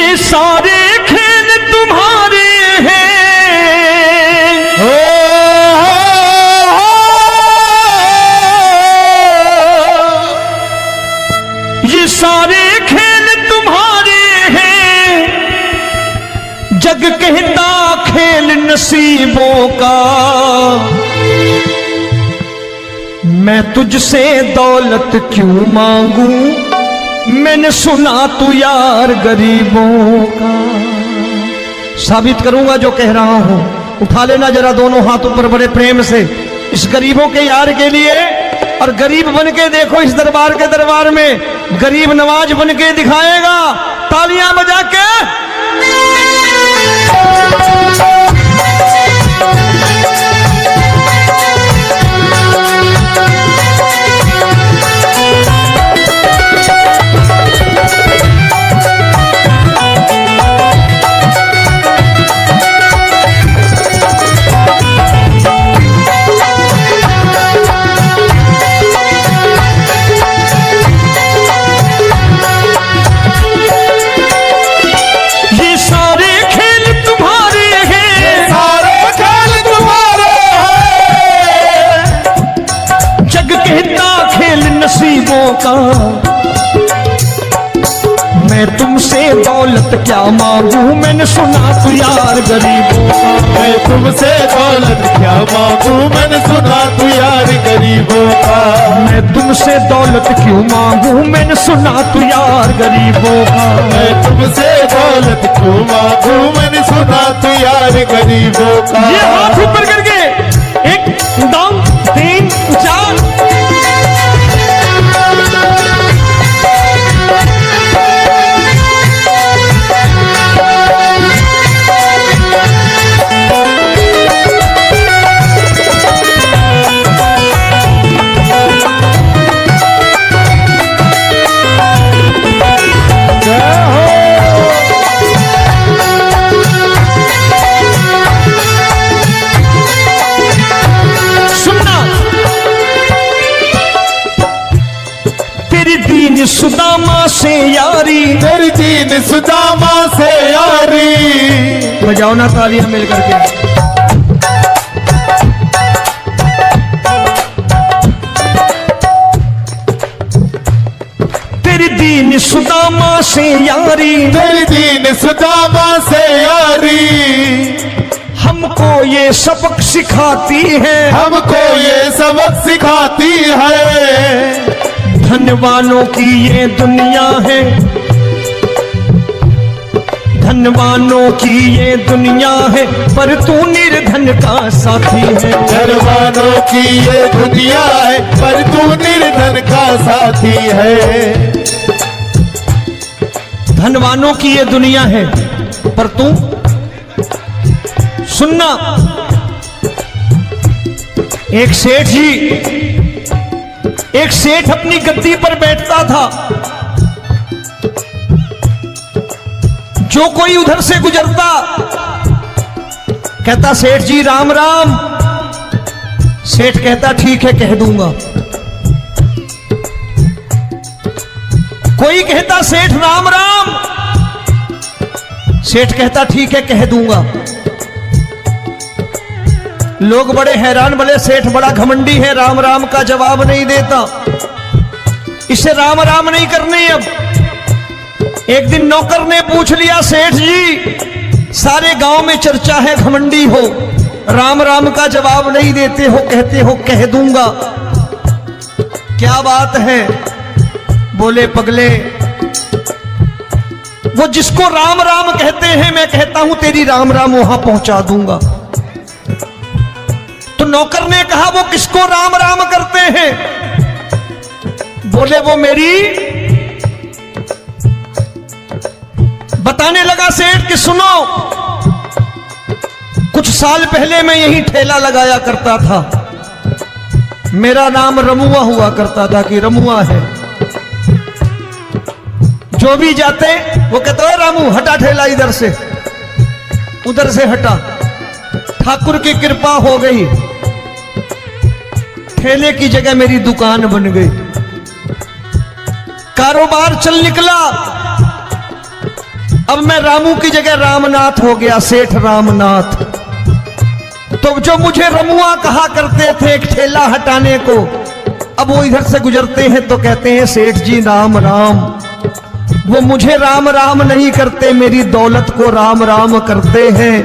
ये सारे खेल तुम्हारे हैं, ये सारे खेल तुम्हारे हैं, जग कहता खेल नसीबों का। मैं तुझसे दौलत क्यों मांगू, मैंने सुना तू यार गरीबों का। साबित करूंगा जो कह रहा हूं। उठा लेना जरा दोनों हाथ ऊपर बड़े प्रेम से इस गरीबों के यार के लिए, और गरीब बन के देखो इस दरबार के दरबार में गरीब नवाज बन के दिखाएगा, तालियां बजा के। नसीबों का मैं तुमसे दौलत क्या मांगू, मैंने सुना तू यार गरीबों का। मैं तुमसे दौलत क्या मांगू, मैंने सुना तू यार गरीबों का। मैं तुमसे दौलत क्यों मांगू, मैंने सुना तू यार गरीबों का। मैं तुमसे दौलत क्यों मांगू, मैंने सुना तू यार गरीबों का। ये हाथ ऊपर करके 1 2 3 4 सुदामा से यारी, तेरी दीन सुदामा से यारी। बजाओ ना तालियां मिल करके। तेरी दीन सुदामा से यारी, तेरी दीन सुदामा से यारी। हमको ये सबक सिखाती है, हमको ये सबक सिखाती है। धनवानों की ये दुनिया है, धनवानों की ये दुनिया है, पर तू निर्धन का साथी है। धनवानों की ये दुनिया है, पर तू निर्धन का साथी है। धनवानों की ये दुनिया है, पर तू सुनना। एक सेठ अपनी गद्दी पर बैठता था। जो कोई उधर से गुजरता कहता सेठ जी राम राम। सेठ कहता ठीक है कह दूंगा। कोई कहता सेठ राम राम। सेठ कहता ठीक है कह दूंगा। लोग बड़े हैरान, बोले सेठ बड़ा घमंडी है, राम राम का जवाब नहीं देता, इसे राम राम नहीं करने। अब एक दिन नौकर ने पूछ लिया सेठ जी सारे गांव में चर्चा है घमंडी हो, राम राम का जवाब नहीं देते हो, कहते हो कह दूंगा, क्या बात है? बोले पगले वो जिसको राम राम कहते हैं मैं कहता हूं तेरी राम राम वहां पहुंचा दूंगा। तो नौकर ने कहा वो किसको राम राम करते हैं? बोले वो मेरी। बताने लगा सेठ कि सुनो, कुछ साल पहले मैं यही ठेला लगाया करता था, मेरा नाम रमुआ हुआ करता था कि रमुआ है। जो भी जाते वो कहते हैं रामू हटा ठेला इधर से, उधर से हटा। ठाकुर की कृपा हो गई, ठेले की जगह मेरी दुकान बन गई, कारोबार चल निकला। अब मैं रामू की जगह रामनाथ हो गया, सेठ रामनाथ। तो जो मुझे रमुआ कहा करते थे एक ठेला हटाने को, अब वो इधर से गुजरते हैं तो कहते हैं सेठ जी राम राम। वो मुझे राम राम नहीं करते, मेरी दौलत को राम राम करते हैं।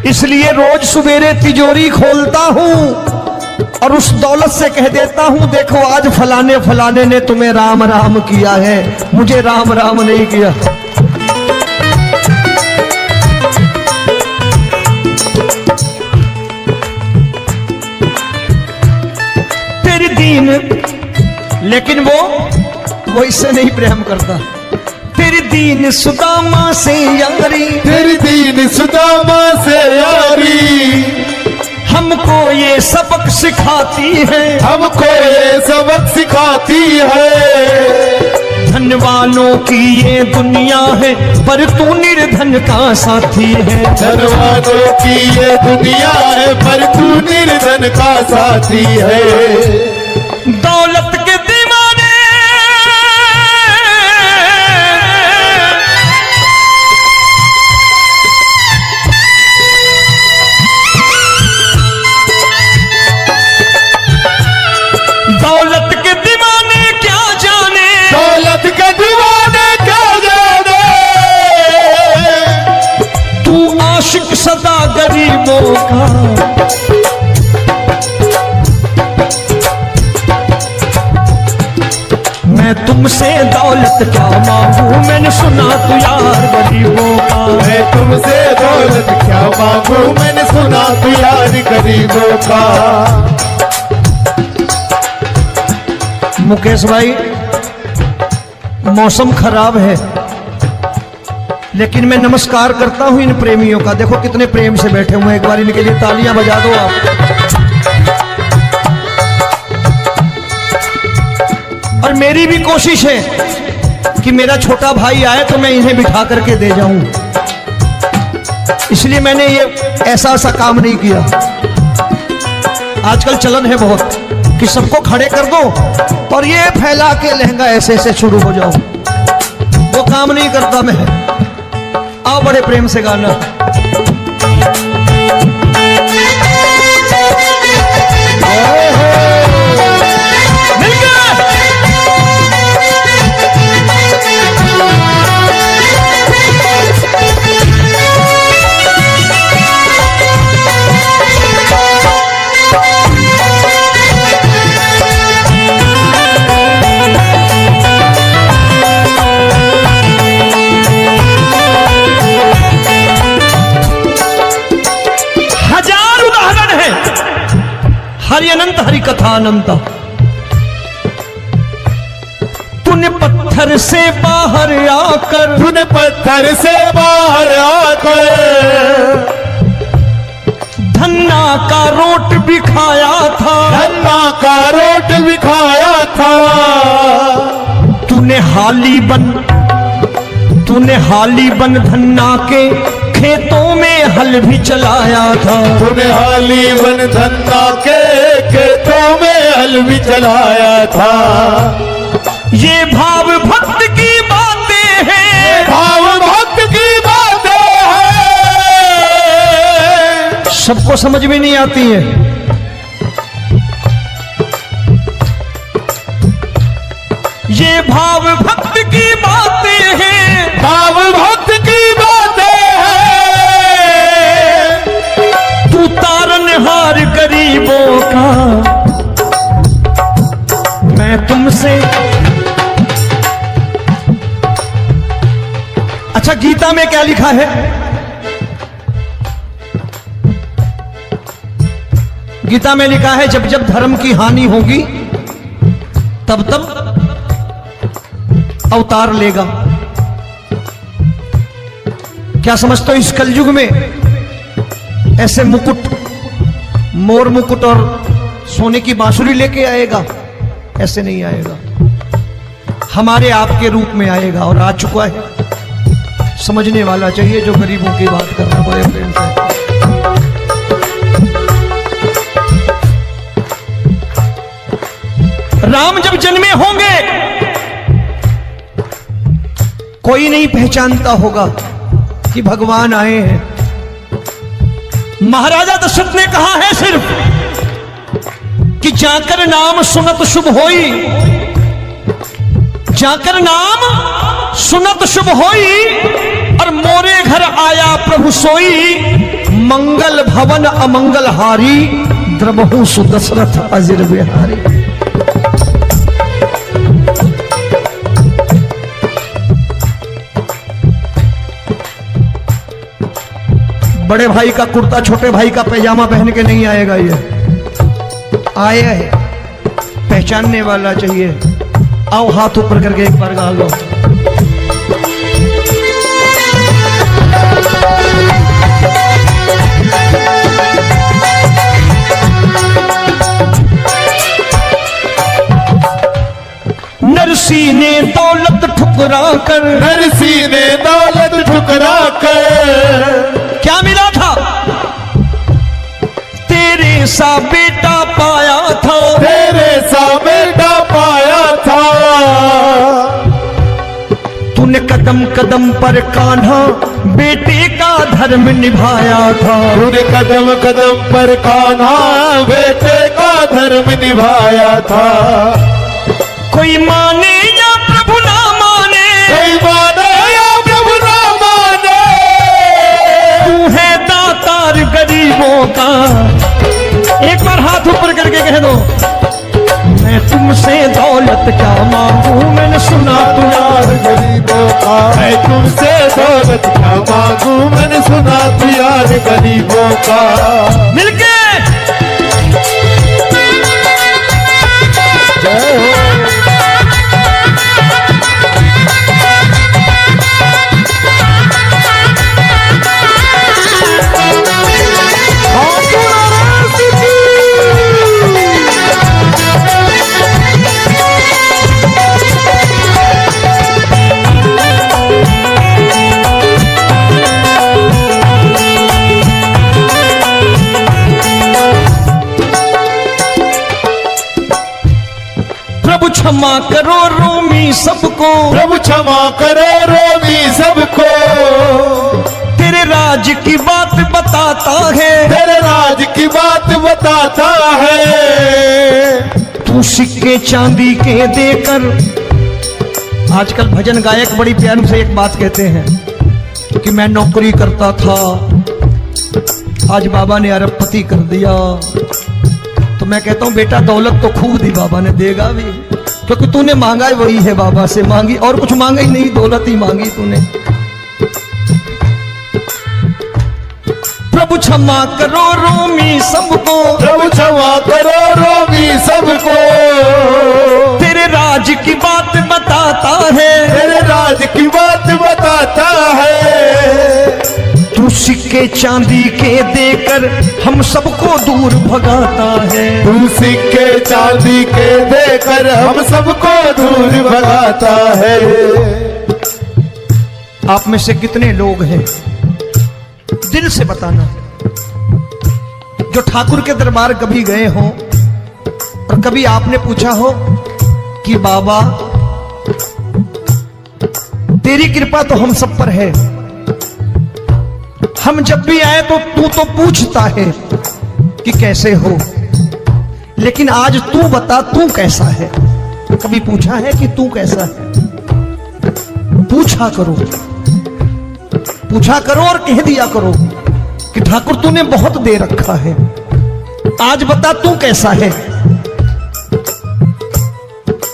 इसलिए रोज सवेरे तिजोरी खोलता हूं और उस दौलत से कह देता हूं, देखो आज फलाने फलाने ने तुम्हें राम राम किया है, मुझे राम राम नहीं किया। तेरी दीन, लेकिन वो इससे नहीं प्रेम करता। तेरी दीन सुदामा से यारी, तेरी दीन सुदामा से यारी, हमको ये सबक सिखाती है, हमको ये सबक सिखाती है। धन वालों की ये दुनिया है, पर तू निर्धन का साथी है। धन वालों की ये दुनिया है, पर तू निर्धन का साथी है। दौलत के दीवाने दौलत के दीवाने क्या जाने, दौलत के दीवाने क्या जाने। तू आशिक सदा गरीबों का, मैं तुमसे दौलत क्या मांगू, मैंने सुना तू यार गरीबों का। मैं तुमसे दौलत क्या मांगू, मैंने सुना तू यार गरीबों का। मुकेश भाई, मौसम खराब है, लेकिन मैं नमस्कार करता हूं इन प्रेमियों का। देखो कितने प्रेम से बैठे हुए हैं, एक बार इनके लिए तालियां बजा दो आप। और मेरी भी कोशिश है कि मेरा छोटा भाई आए तो मैं इन्हें बिठा करके दे जाऊं, इसलिए मैंने ये ऐसा काम नहीं किया। आजकल चलन है बहुत कि सबको खड़े कर दो और ये फैला के लहंगा ऐसे ऐसे शुरू हो जाओ, वो काम नहीं करता मैं। आओ बड़े प्रेम से गाना। हरि अनंत हरि कथा अनंत। तूने पत्थर से बाहर आकर, तूने पत्थर से बाहर आकर धन्ना का रोट भी खाया था, धन्ना का रोट भी खाया था। तूने हाली बन धन्ना के खेतों में हल भी चलाया था। तूने हाली बन धन्ना के खेतों में हल भी चलाया था। ये भाव भक्त की बातें हैं, भाव भक्त की बातें हैं, सबको समझ में नहीं आती है। ये भाव भक्त की बातें हैं, भाव भक्त की बातें हैं। तू तारनहार गरीबों का, मैं तुमसे। अच्छा, गीता में क्या लिखा है? गीता में लिखा है जब जब धर्म की हानि होगी तब तब अवतार लेगा। क्या समझते हो, इस कलयुग में ऐसे मुकुट, मोर मुकुट और सोने की बांसुरी लेके आएगा? ऐसे नहीं आएगा, हमारे आपके रूप में आएगा और आ चुका है। समझने वाला चाहिए जो गरीबों की बात कर रहा है बड़े प्रेम से। राम जब जन्मे होंगे कोई नहीं पहचानता होगा, कि भगवान आए हैं। महाराजा दशरथ ने कहा है सिर्फ कि जाकर नाम सुनत शुभ होई, जाकर नाम सुनत शुभ होई, और मोरे घर आया प्रभु सोई, मंगल भवन अमंगल हारी, द्रबहु सुदशरथ अजिर बिहारी। बड़े भाई का कुर्ता छोटे भाई का पैजामा पहन के नहीं आएगा, ये आया है पहचानने वाला चाहिए। आओ हाथ ऊपर करके एक बार गा लो। नरसी ने दौलत ठुकरा कर, नरसी ने दौलत ठुकरा कर, क्या मिला था? तेरे सा बेटा पाया था, तेरे सा बेटा पाया था। तूने कदम कदम पर कान्हा बेटे का धर्म निभाया था, तूने कदम कदम पर कान्हा बेटे का धर्म निभाया था। कोई माने या प्रभु ना माने, कोई माने या प्रभु ना माने, तू है दातार गरीबों का। एक बार हाथ ऊपर करके कह दो, मैं तुमसे दौलत क्या मांगू, मैंने सुना तू यार गरीबों का। मैं तुमसे दौलत क्या मांगू, मैंने सुना तू यार गरीबों का। मिलके जय हो। प्रभु क्षमा करो रोमी सबको, प्रभु क्षमा करो रोमी सबको। तेरे राज की बात बताता है, तेरे राज की बात बताता है। तू सिक्के चांदी के देकर। आजकल भजन गायक बड़ी प्यार से एक बात कहते हैं कि मैं नौकरी करता था, आज बाबा ने अरबपति कर दिया। तो मैं कहता हूं बेटा दौलत तो खूब दी बाबा ने, देगा भी, क्योंकि तूने मांगा वही है बाबा से मांगी, और कुछ मांगा ही नहीं, दौलत ही मांगी तूने। प्रभु क्षमा करो रोमी सबको, प्रभु क्षमा करो रोमी सबको। तेरे राज की बात बताता है, तेरे राज की बात बताता है। तू सिक्के चांदी के देकर हम सबको दूर भगाता है। तू सिक्के चांदी के देकर हम सबको दूर भगाता है। आप में से कितने लोग हैं, दिल से बताना, जो ठाकुर के दरबार कभी गए हो और कभी आपने पूछा हो कि बाबा तेरी कृपा तो हम सब पर है, हम जब भी आए तो तू तो पूछता है कि कैसे हो, लेकिन आज तू बता तू कैसा है। कभी पूछा है कि तू कैसा है? पूछा करो, पूछा करो और कह दिया करो कि ठाकुर तूने बहुत दे रखा है, आज बता तू कैसा है।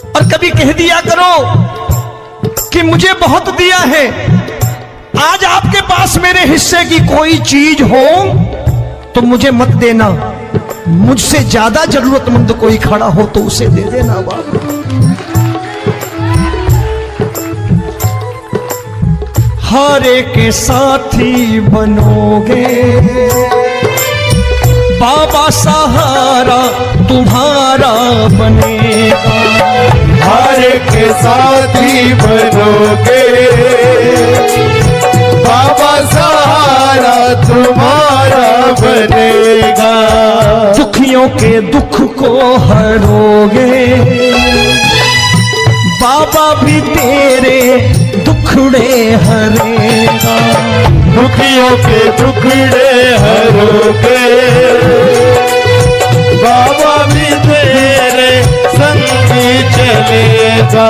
और कभी कह दिया करो कि मुझे बहुत दिया है, आज आपके पास मेरे हिस्से की कोई चीज हो तो मुझे मत देना, मुझसे ज्यादा जरूरतमंद कोई खड़ा हो तो उसे दे देना। हारे के साथी बनोगे बाबा, सहारा तुम्हारा बनेगा। हारे के साथी बनोगे बाबा, सहारा तुम्हारा बनेगा। दुखियों के दुख को हरोगे बाबा, भी तेरे दुखड़े हरेगा। दुखियों के दुखड़े हरोगे। बाबा भी तेरे संगी चलेगा।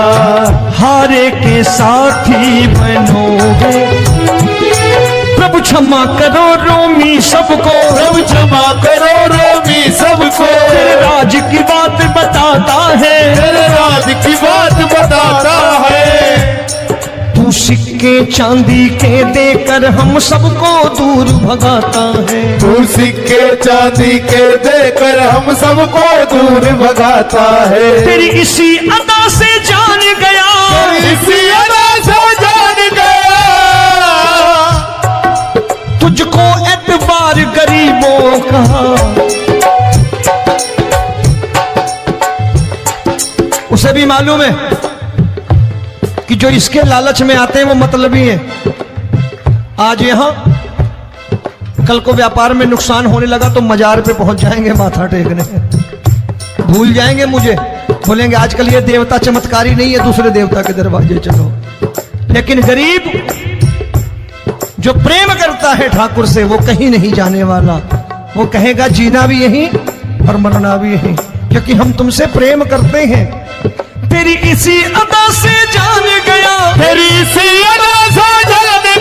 हारे के साथी बनोगे। प्रभु क्षमा करो रोमी सबको, सब क्षमा करो रोमी सबको। तेरे राज की बात बताता है, तेरे राज की बात बताता है। तू सिक्के चांदी के देकर हम सबको दूर भगाता है। तू सिक्के चांदी के देकर हम सबको दूर भगाता है। तेरी इसी अदा से जान गया, इसी अदा से जान गया। तुझको एतबार गरीबों का। उसे भी मालूम है कि जो इसके लालच में आते हैं वो मतलबी हैं। आज यहां कल को व्यापार में नुकसान होने लगा तो मजार पे पहुंच जाएंगे माथा टेकने, भूल जाएंगे मुझे, बोलेंगे आजकल ये देवता चमत्कारी नहीं है, दूसरे देवता के दरवाजे चलो। लेकिन गरीब जो प्रेम करता है ठाकुर से वो कहीं नहीं जाने वाला। वो कहेगा जीना भी यहीं और मरना भी यहीं, क्योंकि हम तुमसे प्रेम करते हैं। तेरी इसी अदा से जान गया, तेरी इसी अदा से जान